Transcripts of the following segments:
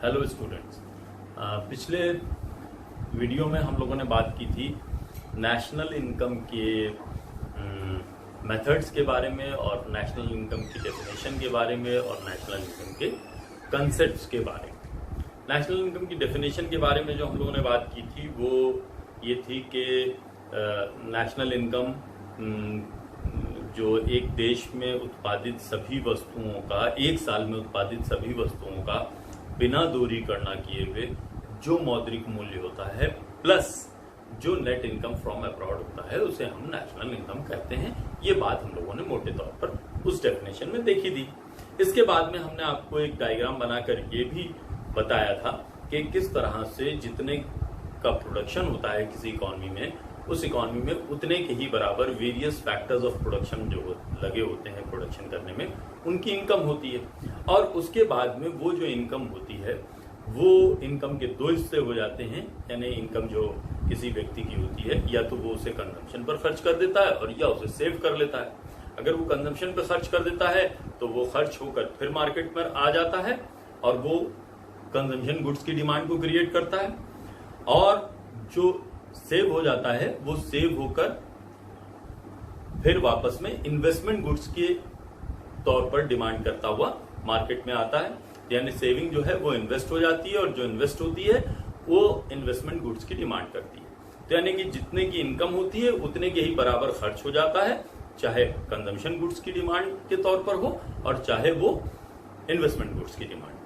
Hello students. पिछले video में हम लोगों ने बात की थी नेशनल इनकम के मेथड्स के बारे में और नेशनल इनकम की डेफिनेशन के बारे में और नेशनल इनकम के कंसेप्ट्स के बारे में। नेशनल इनकम की डेफिनेशन के बारे में जो हम लोगों ने बात की थी वो ये थी कि नेशनल इनकम जो एक देश में उत्पादित सभी वस्तुओं का, एक साल में उत्पादित सभी वस्तुओं का बिना दूरीकरण किए हुए जो मौद्रिक मूल्य होता है प्लस जो नेट इनकम फ्रॉम अब्रॉड होता है उसे हम नेशनल इनकम कहते हैं। ये बात हम लोगों ने मोटे तौर पर उस डेफिनेशन में देखी थी। इसके बाद में हमने आपको एक डायग्राम बनाकर ये भी बताया था कि किस तरह से जितने का प्रोडक्शन होता है किसी इकोनॉमी में, उस इकोनॉमी में उतने के ही बराबर वेरियस फैक्टर्स ऑफ प्रोडक्शन जो लगे होते हैं प्रोडक्शन करने में, उनकी इनकम होती है। और उसके बाद में वो जो इनकम होती है वो इनकम के दो हिस्से हो जाते हैं। यानी इनकम जो किसी व्यक्ति की होती है या तो वो उसे कंजम्पशन पर खर्च कर देता है और या उसे सेव कर लेता है। अगर वो कंजम्पशन पर खर्च कर देता है तो वो खर्च होकर फिर मार्केट में आ जाता है और वो कंजम्पशन गुड्स की डिमांड को क्रिएट करता है, और जो सेव हो जाता है वो सेव होकर फिर वापस में इन्वेस्टमेंट गुड्स के तौर पर डिमांड करता हुआ मार्केट में आता है। यानी सेविंग जो है वो इन्वेस्ट हो जाती है और जो इन्वेस्ट होती है वो इन्वेस्टमेंट गुड्स की डिमांड करती है। तो यानी कि जितने की इनकम होती है उतने के ही बराबर खर्च हो जाता है, चाहे कंजम्पशन गुड्स की डिमांड के तौर पर हो और चाहे वो इन्वेस्टमेंट गुड्स की डिमांड।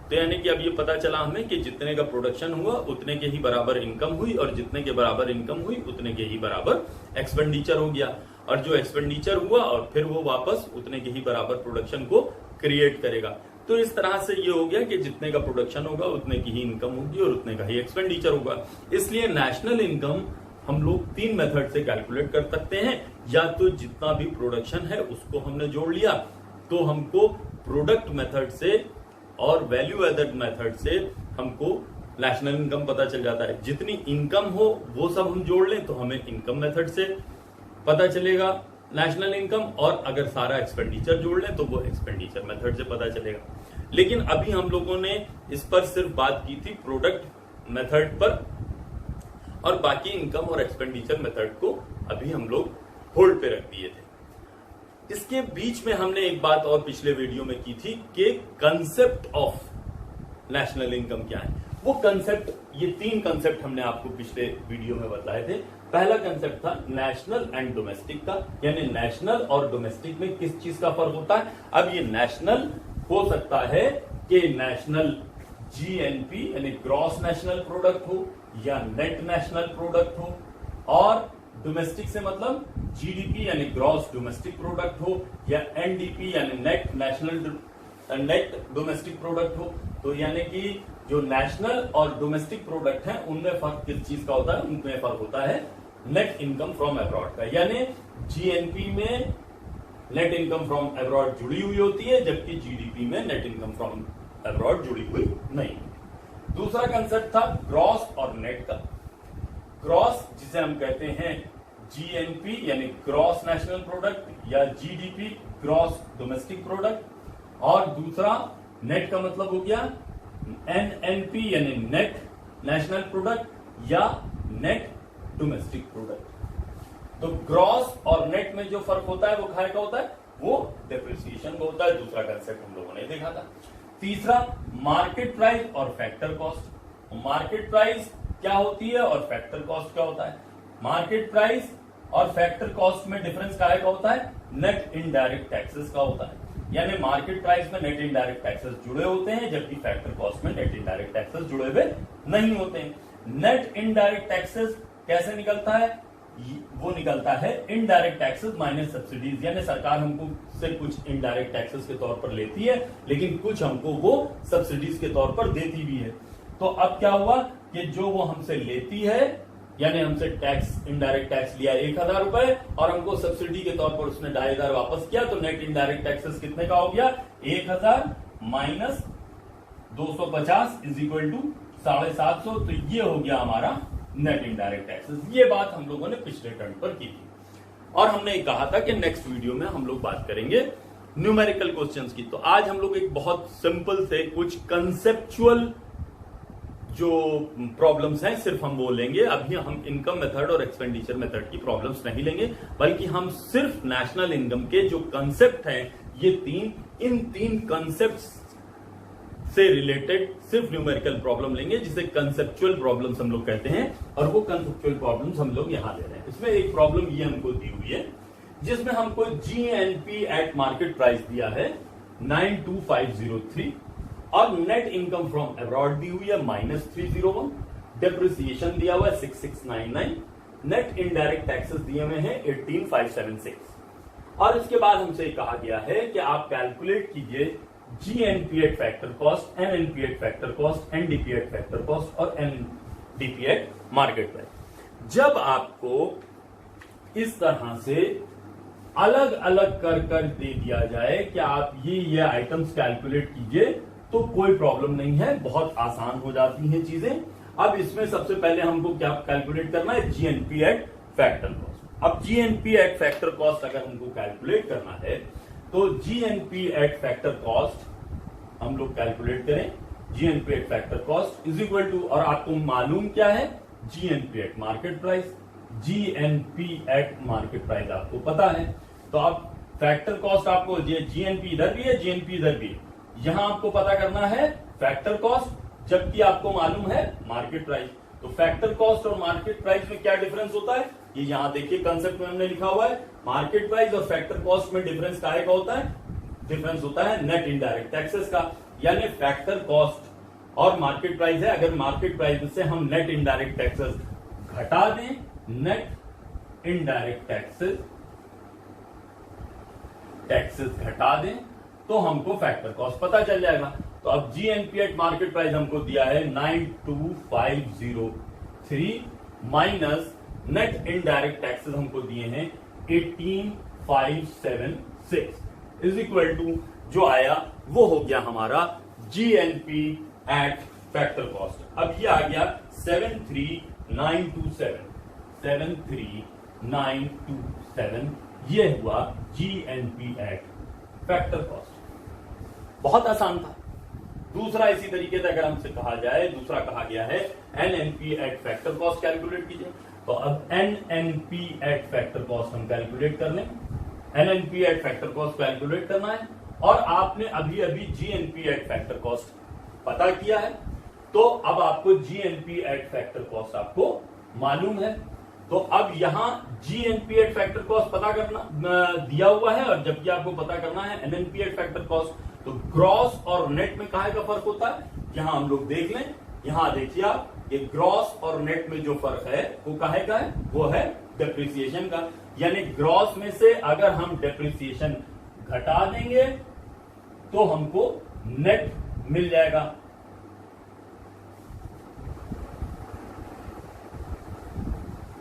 तो यानी कि अब ये पता चला हमें कि जितने का प्रोडक्शन हुआ उतने के ही बराबर इनकम हुई और जितने के बराबर इनकम हुई उतने के ही बराबर एक्सपेंडिचर हो गया, और जो एक्सपेंडिचर हुआ और फिर वो वापस उतने के ही बराबर प्रोडक्शन को क्रिएट करेगा। तो इस तरह से ये हो गया कि जितने का प्रोडक्शन होगा उतने की ही इनकम होगी और उतने का ही एक्सपेंडिचर होगा। इसलिए नेशनल इनकम हम लोग तीन मेथड से कैलकुलेट कर सकते हैं। या तो जितना भी प्रोडक्शन है उसको हमने जोड़ लिया तो हमको प्रोडक्ट मेथड से और वैल्यू एडेड मेथड से हमको नेशनल इनकम पता चल जाता है। जितनी इनकम हो वो सब हम जोड़ लें तो हमें इनकम मेथड से पता चलेगा नेशनल इनकम, और अगर सारा एक्सपेंडिचर जोड़ लें तो वो एक्सपेंडिचर मेथड से पता चलेगा। लेकिन अभी हम लोगों ने इस पर सिर्फ बात की थी प्रोडक्ट मेथड पर, और बाकी इनकम और एक्सपेंडिचर मेथड को अभी हम लोग होल्ड पे रख दिए थे। इसके बीच में हमने एक बात और पिछले वीडियो में की थी कि कंसेप्ट ऑफ नेशनल इनकम क्या है। वो कंसेप्ट, ये तीन कंसेप्ट हमने आपको पिछले वीडियो में बताए थे। पहला कंसेप्ट था नेशनल एंड डोमेस्टिक का, यानी नेशनल और डोमेस्टिक में किस चीज का फर्क होता है। अब ये नेशनल हो सकता है कि नेशनल जीएनपी यानी ग्रॉस नेशनल प्रोडक्ट हो या नेट नेशनल प्रोडक्ट हो, और डोमेस्टिक से मतलब जीडीपी यानी ग्रॉस डोमेस्टिक प्रोडक्ट हो या एनडीपी यानी नेट डोमेस्टिक प्रोडक्ट हो। तो यानी कि जो नेशनल और डोमेस्टिक प्रोडक्ट हैं उनमें फर्क किस चीज का होता है, उनमें फर्क होता है नेट इनकम फ्रॉम अब्रॉड का। यानी जीएनपी में नेट इनकम फ्रॉम अब्रॉड जुड़ी हुई होती है जबकि जीडीपी में नेट इनकम फ्रॉम अब्रॉड जुड़ी हुई नहीं। दूसरा कंसेप्ट था ग्रॉस और नेट का। ग्रॉस जिसे हम कहते हैं जीएनपी यानी ग्रॉस नेशनल प्रोडक्ट या जीडीपी ग्रॉस डोमेस्टिक प्रोडक्ट, और दूसरा नेट का मतलब हो गया एनएनपी यानी नेट नेशनल प्रोडक्ट या नेट डोमेस्टिक प्रोडक्ट। तो ग्रॉस और नेट में जो फर्क होता है वो काहे का होता है, वो डेप्रिसिएशन का होता है। दूसरा कंसेप्ट हम लोगों ने देखा था। तीसरा मार्केट प्राइस और फैक्टर कॉस्ट। मार्केट प्राइस क्या होती है और फैक्टर कॉस्ट क्या होता है। मार्केट प्राइस और फैक्टर कॉस्ट में डिफरेंस काहे का होता है, नेट इनडायरेक्ट टैक्सेस का होता है। यानी मार्केट प्राइस में नेट इनडायरेक्ट टैक्सेस जुड़े होते हैं जबकि फैक्टर कॉस्ट में नेट इनडायरेक्ट टैक्सेस जुड़े हुए नहीं होते हैं। नेट इनडायरेक्ट टैक्सेस कैसे निकलता है, वो निकलता है इनडायरेक्ट टैक्सेस माइनस सब्सिडीज। यानी सरकार हमको से कुछ इनडायरेक्ट टैक्सेस के तौर पर लेती है लेकिन कुछ हमको वो सब्सिडीज के तौर पर देती भी है। तो अब क्या हुआ कि जो वो हमसे लेती है, यानी हमसे टैक्स इनडायरेक्ट टैक्स लिया 1000 रुपए और हमको सब्सिडी के तौर पर उसने 2500 वापस किया, तो नेट इनडायरेक्ट टैक्सेस कितने का हो गया, 1000 माइनस 250 इज इक्वल टू 750। तो ये हो गया हमारा नेट इनडायरेक्ट टैक्सेस। ये बात हम लोगों ने पिछले टर्म पर की थी और हमने कहा था कि नेक्स्ट वीडियो में हम लोग बात करेंगे न्यूमेरिकल क्वेश्चंस की। तो आज हम लोग एक बहुत सिंपल से कुछ कंसेप्चुअल जो प्रॉब्लम्स हैं सिर्फ हम वो लेंगे। अभी हम इनकम मेथड और एक्सपेंडिचर मेथड की प्रॉब्लम्स नहीं लेंगे, बल्कि हम सिर्फ नेशनल इनकम के जो कंसेप्ट हैं ये इन तीन कंसेप्ट से रिलेटेड सिर्फ न्यूमेरिकल प्रॉब्लम लेंगे, जिसे कंसेप्चुअल प्रॉब्लम्स हम लोग कहते हैं। और वो कंसेप्चुअल प्रॉब्लम्स हम लोग यहां ले रहे हैं। इसमें एक प्रॉब्लम ये हमको दी हुई है जिसमें हमको जीएनपी एट मार्केट प्राइस दिया है 92503 और नेट इनकम फ्रॉम अब्रॉड दी हुई है -301, डेप्रिसिएशन दिया हुआ है 6699, नेट इनडायरेक्ट टैक्सेस दिए हुए हैं 18576 और इसके बाद हमसे कहा गया है कि आप कैलकुलेट कीजिए GNP at factor cost, NNP at factor cost, NDP at factor cost और एनडीपी एट मार्केट प्राइस। जब आपको इस तरह से अलग अलग कर दे दिया जाए कि आप ये आइटम्स कैलकुलेट कीजिए तो कोई प्रॉब्लम नहीं है, बहुत आसान हो जाती हैं चीजें। अब इसमें सबसे पहले हमको क्या कैलकुलेट करना है, जीएनपी एट फैक्टर कॉस्ट। अब जीएनपी एट फैक्टर कॉस्ट अगर हमको कैलकुलेट करना है तो जीएनपी एट फैक्टर कॉस्ट हम लोग कैलकुलेट करें। GNP at factor cost is equal to, और आपको मालूम क्या है, GNP at market price. GNP at market price आपको पता है, तो आप फैक्टर कॉस्ट आपको जीएनपी इधर भी है, जीएनपी इधर भी है, यहां आपको पता करना है फैक्टर कॉस्ट, जबकि आपको मालूम है मार्केट प्राइस। तो फैक्टर कॉस्ट और मार्केट प्राइस में क्या डिफरेंस होता है, ये यहां देखिए कंसेप्ट में हमने लिखा हुआ है। मार्केट प्राइस और फैक्टर कॉस्ट में डिफरेंस काहे का होता है, डिफरेंस होता है नेट इनडायरेक्ट टैक्सेस का। यानी फैक्टर कॉस्ट और मार्केट प्राइस है, अगर मार्केट प्राइस से हम नेट इनडायरेक्ट टैक्सेस घटा दें, नेट इनडायरेक्ट टैक्सेस घटा दें तो हमको फैक्टर कॉस्ट पता चल जाएगा। तो अब जीएनपी एट मार्केट प्राइस हमको दिया है 92503 माइनस नेट इनडायरेक्ट टैक्सेस हमको दिए हैं 18576 इज इक्वल टू जो आया वो हो गया हमारा जीएनपी एट फैक्टर कॉस्ट। अब ये आ गया 73927 ये हुआ जीएनपी एट फैक्टर कॉस्ट। बहुत आसान था। दूसरा इसी तरीके से अगर हमसे कहा जाए, दूसरा कहा गया है NNP at factor cost calculate कीजिए। तो अब एनएनपी एट फैक्टर कॉस्ट हम कैलकुलेट कर लें। NNP at factor cost calculate करना है और आपने अभी अभी जीएनपी एट फैक्टर कॉस्ट पता किया है, तो अब आपको जीएनपी एट फैक्टर कॉस्ट आपको मालूम है। तो अब यहां जीएनपी एट फैक्टर कॉस्ट पता करना दिया हुआ है, और जबकि आपको पता करना है एनएनपी एट फैक्टर कॉस्ट। तो ग्रॉस और नेट में काहे का फर्क होता है, यहां हम लोग देख लें। यहां देखिए आप, ये ग्रॉस और नेट में जो फर्क है वो काहे का है, वो है डेप्रिसिएशन का। यानी ग्रॉस में से अगर हम डेप्रिसिएशन घटा देंगे तो हमको नेट मिल जाएगा।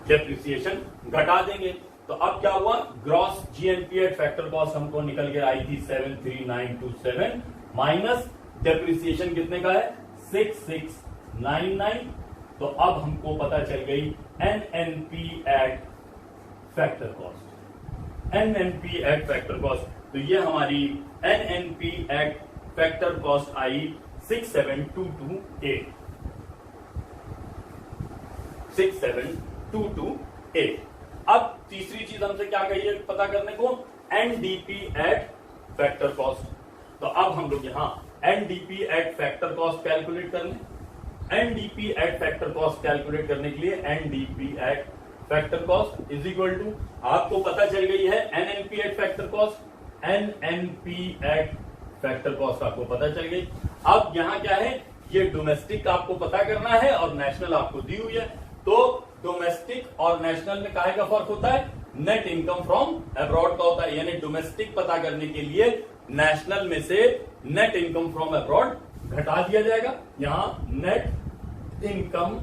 डेप्रिसिएशन घटा देंगे तो अब क्या हुआ, gross GNP at factor cost हमको निकल के आई थी 73927 माइनस डेप्रिसिएशन कितने का है 6699। तो अब हमको पता चल गई NNP at factor cost. NNP at factor cost, तो ये हमारी एनएनपी एट फैक्टर कॉस्ट आई 67228। अब तीसरी चीज हमसे क्या कही है पता करने को, एनडीपी एट फैक्टर कॉस्ट। तो अब हम लोग यहां NDP at factor cost calculate कर लें। NDP at factor cost calculate करने के लिए NDP at factor cost is equal to, आपको पता चल गई है NNP at factor cost. NNP at factor cost आपको पता चल गई। अब यहां क्या है, ये डोमेस्टिक आपको पता करना है और नेशनल आपको दी हुई है। तो डोमेस्टिक और नेशनल में काहे का फर्क होता है, नेट इनकम फ्रॉम अब्रॉड का होता है। यानी डोमेस्टिक पता करने के लिए नेशनल में से नेट इनकम फ्रॉम अब्रॉड घटा दिया जाएगा। यहां नेट इनकम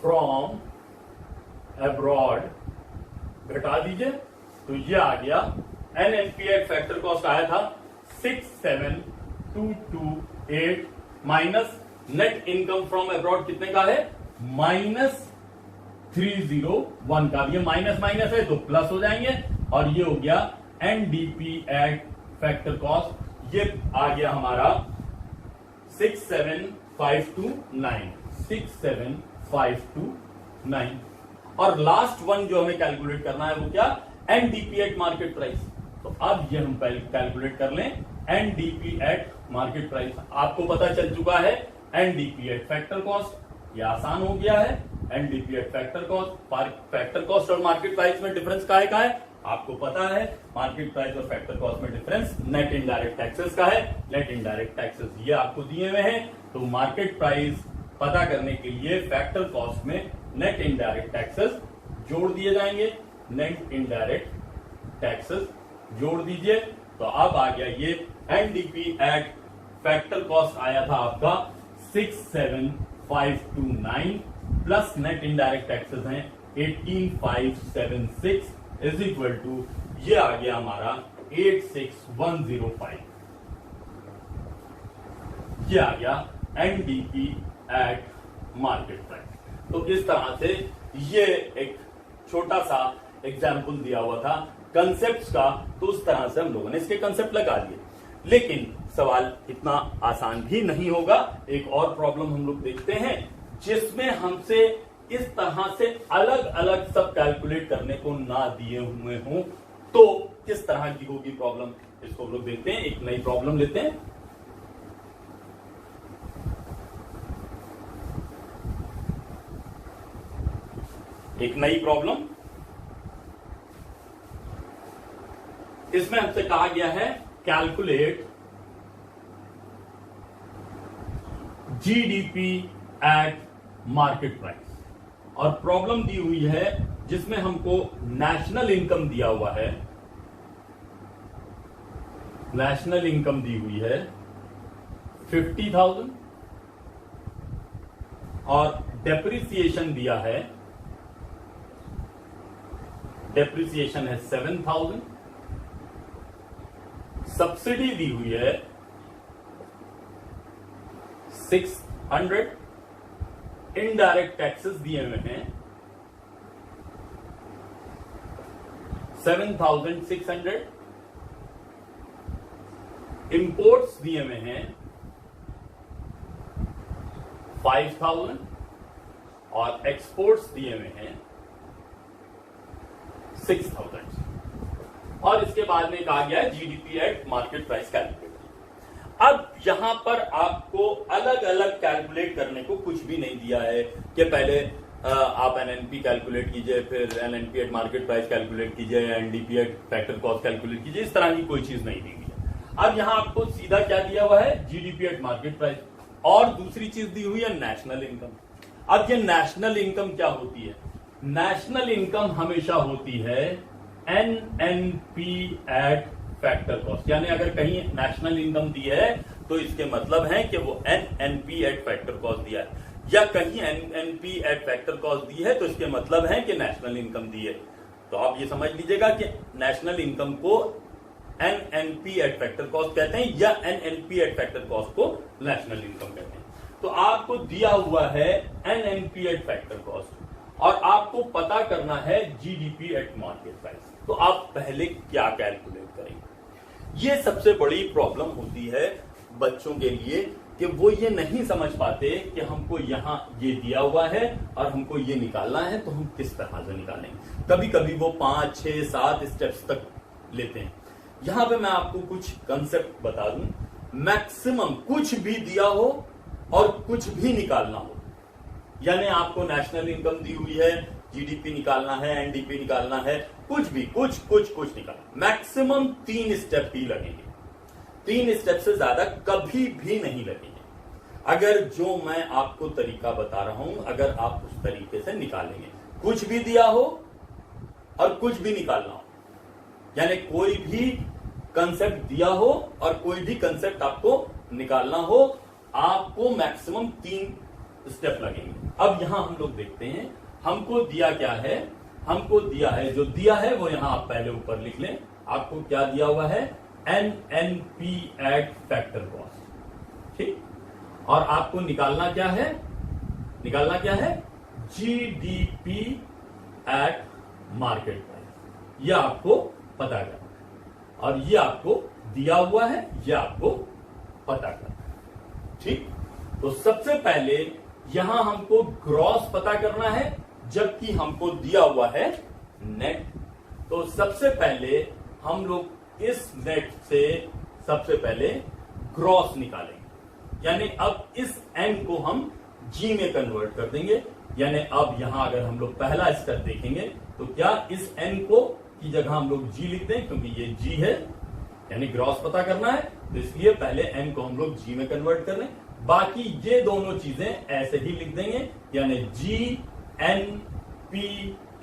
फ्रॉम अब्रॉड घटा दीजिए तो ये आ गया एनएनपी एट फैक्टर कॉस्ट आया था 67228 minus net income from abroad कितने का है -301 का। ये माइनस माइनस है तो प्लस हो जाएंगे और ये हो गया एनडीपी एट फैक्टर कॉस्ट, ये आ गया हमारा 67529, 67529। और लास्ट वन जो हमें कैलकुलेट करना है वो क्या, एनडीपी एट मार्केट प्राइस। तो अब ये हम कैलकुलेट कर लें एनडीपी एट मार्केट प्राइस। आपको पता चल चुका है एनडीपी एट फैक्टर कॉस्ट, ये आसान हो गया है। NDP at factor cost, factor cost और मार्केट प्राइस में डिफरेंस का है आपको पता है। मार्केट प्राइस और फैक्टर कॉस्ट में डिफरेंस नेट इनडायरेक्ट टैक्सेस का है। नेट इनडायरेक्ट टैक्सेस ये आपको दिए हुए हैं, तो मार्केट प्राइस पता करने के लिए फैक्टर कॉस्ट में नेट इनडायरेक्ट टैक्सेस जोड़ दिए जाएंगे। नेट इनडायरेक्ट टैक्सेस जोड़ दीजिए, तो अब आ गया ये एनडीपी एट फैक्टर कॉस्ट आया था आपका 67529 प्लस नेट इनडायरेक्ट टैक्सेस हैं 18576 इज इक्वल टू ये आ गया हमारा 86105। ये आ गया एनडीपी एट मार्केट प्राइस। तो इस तरह से ये एक छोटा सा एग्जाम्पल दिया हुआ था कंसेप्ट का, तो उस तरह से हम लोगों ने इसके कंसेप्ट लगा दिए। लेकिन सवाल इतना आसान भी नहीं होगा। एक और प्रॉब्लम हम लोग देखते हैं जिसमें हमसे इस तरह से अलग अलग सब कैलकुलेट करने को ना दिए हुए हों, तो किस तरह की होगी प्रॉब्लम, इसको हम लोग देखते हैं। एक नई प्रॉब्लम लेते हैं। एक नई प्रॉब्लम, इसमें हमसे कहा गया है calculate GDP at market price, और प्रॉब्लम दी हुई है जिसमें हमको नेशनल इनकम दिया हुआ है। नेशनल इनकम दी हुई है 50,000 और डेप्रिसिएशन दिया है, डेप्रिसिएशन है 7,000, सब्सिडी दी हुई है 600, इनडायरेक्ट टैक्सेस दिए हुए हैं 7,600, इंपोर्ट्स दिए हुए हैं 5,000 और एक्सपोर्ट्स दिए हुए हैं 6,000। और इसके बाद में कहा गया है GDP at market price calculate. अब यहां पर आपको अलग अलग कैलकुलेट करने को कुछ भी नहीं दिया है कि पहले आप एनएनपी कैलकुलेट कीजिए, फिर NNP at market price calculate कीजिए, NDP at factor cost calculate कीजिए, इस तरह की कोई चीज नहीं दी हुई है। अब यहां आपको सीधा क्या दिया हुआ है, जीडीपी एट मार्केट प्राइस, और दूसरी चीज दी हुई है नेशनल इनकम। अब ये नेशनल इनकम क्या होती है, नेशनल इनकम हमेशा होती है एनएनपी एट फैक्टर कॉस्ट, यानी अगर कहीं नेशनल इनकम दी है तो इसके मतलब है कि वो एनएनपी एट फैक्टर कॉस्ट दिया है, या कहीं एनएनपी एट फैक्टर कॉस्ट दी है तो इसके मतलब है कि नेशनल इनकम दी है। तो आप ये समझ लीजिएगा कि नेशनल इनकम को एनएनपी एट फैक्टर कॉस्ट कहते हैं या एनएनपी एट फैक्टर कॉस्ट को नेशनल इनकम कहते हैं। तो आपको दिया हुआ है एनएनपी एट फैक्टर कॉस्ट और आपको पता करना है जीडीपी एट मार्केट प्राइस। तो आप पहले क्या कैलकुलेट करेंगे, ये सबसे बड़ी प्रॉब्लम होती है बच्चों के लिए कि वो ये नहीं समझ पाते कि हमको यहाँ ये दिया हुआ है और हमको ये निकालना है, तो हम किस तरह से निकालेंगे। कभी कभी वो 5, 6, 7 स्टेप्स तक लेते हैं। यहां पे मैं आपको कुछ कंसेप्ट बता दूं, मैक्सिमम कुछ भी दिया हो और कुछ भी निकालना हो, यानी आपको नेशनल इनकम दी हुई है, जीडीपी निकालना है, एनडीपी निकालना है, कुछ भी कुछ निकालना, मैक्सिमम 3 स्टेप ही लगेंगे। 3 स्टेप से ज्यादा कभी भी नहीं लगेंगे। अगर जो मैं आपको तरीका बता रहा हूं, अगर आप उस तरीके से निकालेंगे, कुछ भी दिया हो और कुछ भी निकालना हो, यानी कोई भी कंसेप्ट दिया हो और कोई भी कंसेप्ट आपको निकालना हो, आपको मैक्सिमम 3 स्टेप लगेंगे। अब यहां हम लोग देखते हैं हमको दिया क्या है, हमको दिया है, जो दिया है वो यहां आप पहले ऊपर लिख लें। आपको क्या दिया हुआ है, एनएनपी एट फैक्टर कॉस्ट, ठीक। और आपको निकालना क्या है, निकालना क्या है, जीडीपी एट मार्केट प्राइस, यह आपको पता करना और ये आपको दिया हुआ है ये आपको पता करना है। ठीक, तो सबसे पहले यहां हमको ग्रॉस पता करना है, जबकि हमको दिया हुआ है नेट। तो सबसे पहले हम लोग इस नेट से सबसे पहले ग्रॉस निकालेंगे, यानी अब इस एन को हम जी में कन्वर्ट कर देंगे। यानी अब यहां अगर हम लोग पहला स्टेप देखेंगे तो क्या इस एन को की जगह हम लोग जी लिख दें, क्योंकि ये जी है, यानी ग्रॉस पता करना है, तो इसलिए पहले एन को हम लोग जी में कन्वर्ट कर लें। बाकी ये दोनों चीजें ऐसे ही लिख देंगे, यानी G N P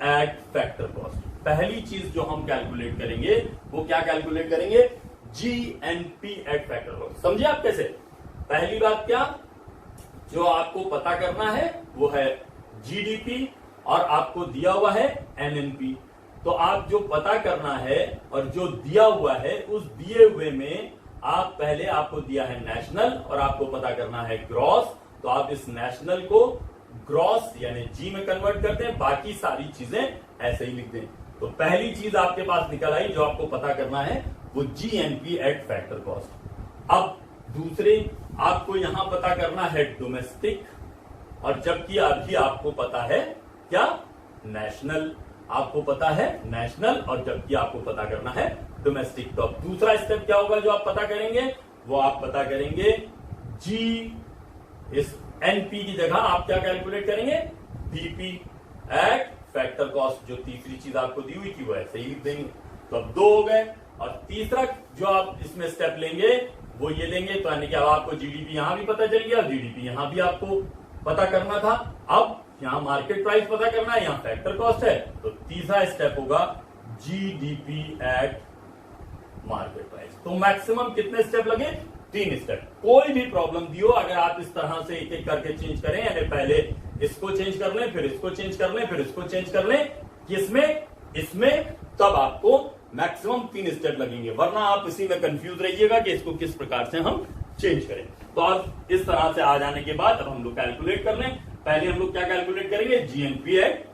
at factor cost. पहली चीज जो हम कैलकुलेट करेंगे वो क्या कैलकुलेट करेंगे, G N P at factor cost. समझे आप कैसे? पहली बात क्या, जो आपको पता करना है वो है जीडीपी और आपको दिया हुआ है एनएनपी। तो आप जो पता करना है और जो दिया हुआ है उस दिए हुए में आप पहले आपको दिया है नेशनल और आपको पता करना है ग्रॉस, तो आप इस नेशनल को ग्रॉस यानी जी में कन्वर्ट करते हैं, बाकी सारी चीजें ऐसे ही लिख दें। तो पहली चीज आपके पास निकल आई जो आपको पता करना है वो जीएनपी एट फैक्टर कॉस्ट। अब दूसरे आपको यहां पता करना है डोमेस्टिक, और जबकि अभी आपको पता है क्या, नेशनल। आपको पता है नेशनल और जबकि आपको पता करना है डोमेस्टिक। तो अब दूसरा स्टेप क्या होगा जो आप पता करेंगे, वो आप पता करेंगे जी, इस एनपी की जगह आप क्या कैलकुलेट करेंगे, बीपी एट फैक्टर कॉस्ट। जो तीसरी चीज आपको दी हुई थी वो ऐसे ही लिख देंगे। तो अब दो हो गए, और तीसरा जो आप इसमें स्टेप लेंगे वो ये लेंगे, तो यानी कि अब आपको जीडीपी यहां भी पता चल गया, जीडीपी यहां भी आपको पता करना था। अब यहां मार्केट प्राइस पता करना है, यहां फैक्टर कॉस्ट है, तो तीसरा स्टेप होगा जीडीपी एट मार्केट प्राइस। तो मैक्सिमम कितने स्टेप लगे, 3 स्टेप। कोई भी प्रॉब्लम दियो अगर आप इस तरह से एक एक करके चेंज करें, यानी पहले इसको चेंज कर लें, फिर इसको चेंज कर लें, फिर इसको चेंज कर लें, किसमें, इसमें, तब आपको मैक्सिमम 3 स्टेप लगेंगे। वरना आप इसी में कंफ्यूज रहिएगा कि इसको किस प्रकार से हम चेंज करें। तो अब इस तरह से आ जाने के बाद अब हम लोग कैलकुलेट कर लें। पहले हम लोग क्या कैलकुलेट करेंगे, जीएनपी एट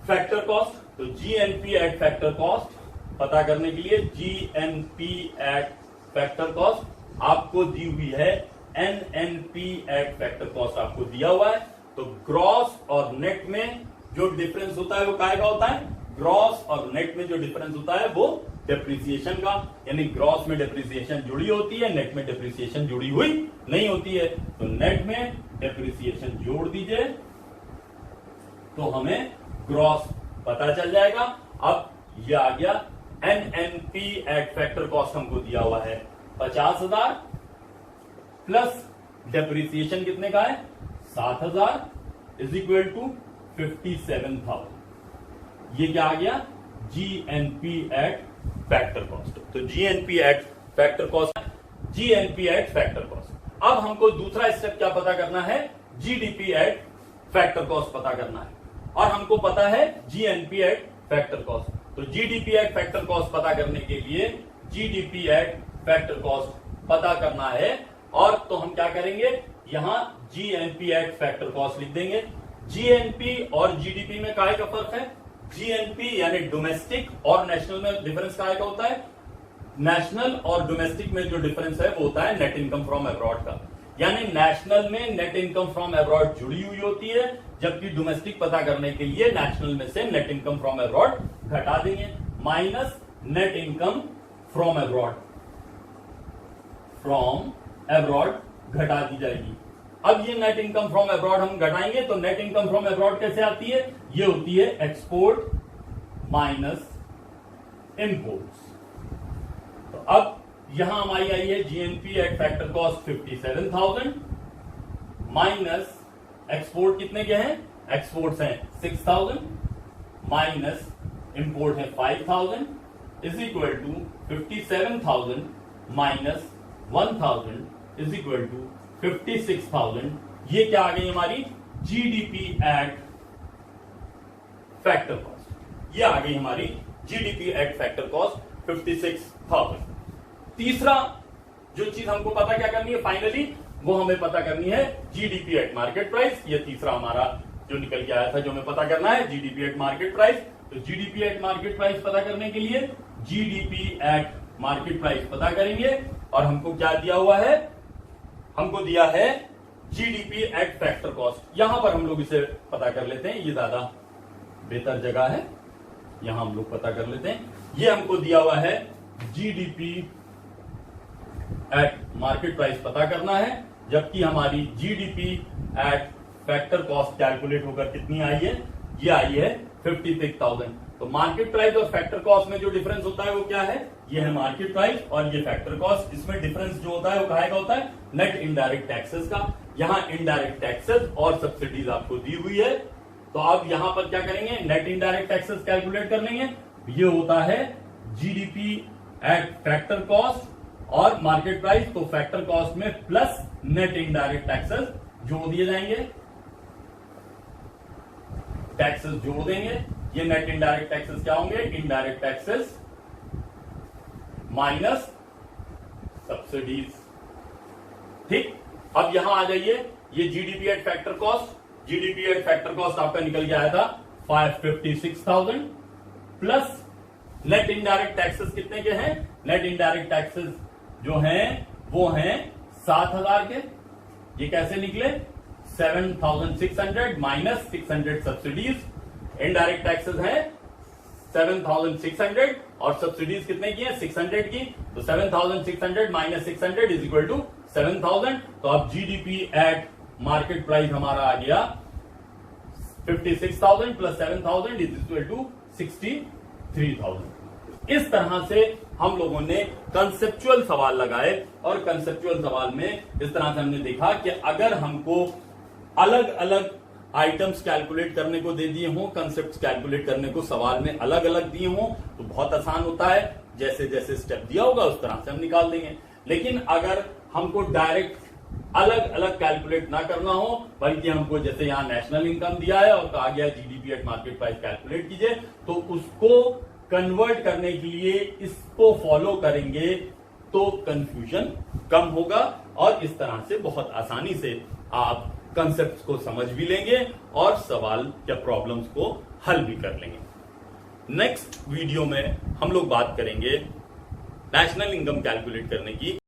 फैक्टर कॉस्ट। तो जीएनपी एट फैक्टर कॉस्ट पता करने के लिए जीएनपी एट फैक्टर कॉस्ट आपको दी हुई है, एनएनपी एट फैक्टर कॉस्ट आपको दिया हुआ है। तो ग्रॉस और नेट में जो डिफरेंस होता है वो काय का होता है, ग्रॉस और नेट में जो डिफरेंस होता है वो डेप्रिसिएशन का, यानी ग्रॉस में डेप्रिसिएशन जुड़ी होती है, नेट में डेप्रिसिएशन जुड़ी हुई नहीं होती है। तो नेट में डेप्रिसिएशन जोड़ दीजिए तो हमें ग्रॉस पता चल जाएगा। अब ये आ गया एनएनपी एट फैक्टर कॉस्ट हमको दिया हुआ है 50,000 प्लस डेप्रिसिएशन कितने का है 7,000 इज इक्वल टू 57,000। ये क्या आ गया, जीएनपी एट फैक्टर कॉस्ट। तो GNP at factor cost, GNP at factor cost. अब हमको दूसरा स्टेप क्या पता करना है, जीडीपी एट फैक्टर कॉस्ट पता करना है, और हमको पता है जीएनपी एट फैक्टर कॉस्ट। तो जीडीपी एट फैक्टर कॉस्ट पता करने के लिए जीडीपी एट फैक्टर कॉस्ट पता करना है, और तो हम क्या करेंगे, यहां जीएनपी एट फैक्टर कॉस्ट लिख देंगे। जीएनपी और जीडीपी में काय का फर्क है, जीएनपी यानी डोमेस्टिक और नेशनल में डिफरेंस काय का होता है, नेशनल और डोमेस्टिक में जो डिफरेंस है वो होता है नेट इनकम फ्रॉम अब्रॉड का। यानी नेशनल में नेट इनकम फ्रॉम अब्रॉड जुड़ी हुई होती है, जबकि डोमेस्टिक पता करने के लिए नेशनल में से नेट इनकम फ्रॉम अब्रॉड घटा देंगे, minus net income from abroad घटा दी जाएगी। अब ये नेट इनकम फ्रॉम अब्रॉड हम घटाएंगे तो नेट इनकम फ्रॉम अब्रॉड कैसे आती है, ये होती है एक्सपोर्ट माइनस इंपोर्ट्स। तो अब यहां हमारी आई है GNP at factor cost 57,000 minus export कितने के हैं, एक्सपोर्ट्स हैं 6,000 माइनस इंपोर्ट है 5,000 is equal to 57,000 minus 1,000 is equal to 56,000। ये क्या आ गई हमारी जीडीपी एट फैक्टर कॉस्ट, ये आ गई हमारी जीडीपी एट फैक्टर कॉस्ट 56,000। तीसरा जो चीज हमको पता क्या करनी है फाइनली, वो हमें पता करनी है जीडीपी एट मार्केट प्राइस। ये तीसरा हमारा जो निकल के आया था जो हमें पता करना है जीडीपी एट मार्केट प्राइस। तो जीडीपी एट मार्केट प्राइस पता करने के लिए जीडीपी एट मार्केट प्राइस पता करेंगे और हमको क्या दिया हुआ है, हमको दिया है जीडीपी एट फैक्टर कॉस्ट। यहां पर हम लोग इसे पता कर लेते हैं, ये ज्यादा बेहतर जगह है, यहां हम लोग पता कर लेते हैं। ये हमको दिया हुआ है जीडीपी एट मार्केट प्राइस पता करना है, जबकि हमारी GDP at factor cost calculate होकर कितनी आई है, ये आई है 56,000। तो मार्केट प्राइस और फैक्टर कॉस्ट में जो डिफरेंस होता है वो क्या है, ये है मार्केट प्राइस और ये फैक्टर कॉस्ट। इसमें डिफरेंस जो होता है वो काहे का होता है, नेट इनडायरेक्ट टैक्सेस का। यहां इनडायरेक्ट टैक्सेस और सब्सिडीज आपको दी हुई है, तो अब यहां पर क्या करेंगे, नेट इनडायरेक्ट टैक्सेस कैलकुलेट कर लेंगे। ये होता है जीडीपी एट फैक्टर कॉस्ट और मार्केट प्राइस, तो फैक्टर कॉस्ट में प्लस नेट इनडायरेक्ट टैक्सेस जोड़ दिए जाएंगे, टैक्सेस जोड़ देंगे। ये नेट इनडायरेक्ट टैक्सेस क्या होंगे, इनडायरेक्ट टैक्सेस माइनस सब्सिडीज। ठीक, अब यहां आ जाइए, ये GDP at factor cost, GDP at factor cost आपका निकल के आया था 556,000 प्लस नेट इनडायरेक्ट टैक्सेस कितने के हैं, नेट इनडायरेक्ट टैक्सेस जो हैं वो हैं 7,000 के। ये कैसे निकले, 7,600 माइनस 600 सब्सिडीज। इनडायरेक्ट टैक्सेस है 7,600 और सब्सिडीज कितने की है, 600 की। तो 7,600 माइनस 600 इज इक्वल टू 7,000। तो अब जीडीपी एट मार्केट प्राइस हमारा आ गया 56,000 प्लस 7,000 इज इक्वल टू 63,000। इस तरह से हम लोगों ने कंसेप्चुअल सवाल लगाए और कंसेप्चुअल सवाल में इस तरह से हमने देखा कि अगर हमको अलग अलग आइटम्स कैलकुलेट करने को दे दिए हों, कंसेप्ट कैलकुलेट करने को सवाल में अलग अलग दिए हों, तो बहुत आसान होता है, जैसे जैसे स्टेप दिया होगा उस तरह से हम निकाल देंगे। लेकिन अगर हमको डायरेक्ट अलग अलग कैलकुलेट ना करना हो, बल्कि हमको जैसे यहां नेशनल इनकम दिया है और कहा गया GDP at market price calculate कीजिए, तो उसको कन्वर्ट करने के लिए इसको फॉलो करेंगे तो कंफ्यूजन कम होगा और इस तरह से बहुत आसानी से आप कंसेप्ट्स को समझ भी लेंगे और सवाल या प्रॉब्लम्स को हल भी कर लेंगे। नेक्स्ट वीडियो में हम लोग बात करेंगे नेशनल इनकम कैलकुलेट करने की।